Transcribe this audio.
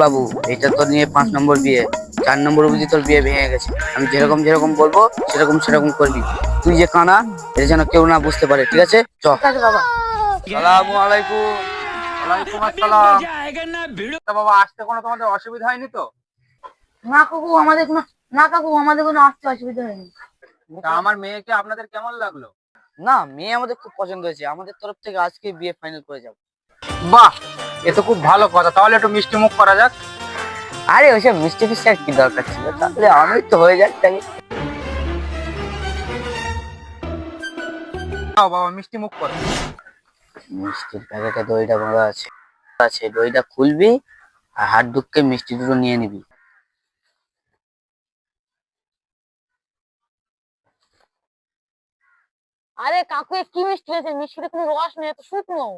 বাবু, এটা তো নিয়ে 5 নম্বর বিয়ে, 4 নম্বর অবধি তোর বিয়ে ভেঙে গেছে। আমি যেরকম যেরকম বলবো সেরকম সেরকম করবি। তুই যে কানা, এটা যেন কেউ না বুঝতে পারে, ঠিক আছে? চ। ঠিক আছে বাবা। সালামু আলাইকুম। ওয়ালাইকুম আসসালাম। তা বাবা, আসতে কোনো তোমাদের অসুবিধা হয়নি তো? না কাকু আমাদের কোনো না কাকু আমাদের কোনো আসতে অসুবিধা হয়নি। তা আমার মেয়েকে আপনাদের কেমন লাগলো? না, মেয়ে আমাদের খুব পছন্দ হয়েছে। আমাদের তরফ থেকে আজকে বিয়ে ফাইনাল করে যাবো। বাহ, এ তো খুব ভালো কথা। তাহলে একটু মিষ্টি মুখ করা যাক। আরে ওইসব মিষ্টি ফিষ্টি আর কি দরকার ছিল, তাহলে আমি তো হয়ে যাক তাহলে। নাও বাবা, মিষ্টি মুখ করো। মিষ্টির প্যাকেটে দইটা বাঁধা আছে আছে দইটা খুলবি আর হাত দুঃখে মিষ্টি দুটো নিয়ে নিবি। আরে কাকু এ কি মিষ্টি হয়েছে? মিষ্টিতে কোনো রস নেই, এত শুকনো।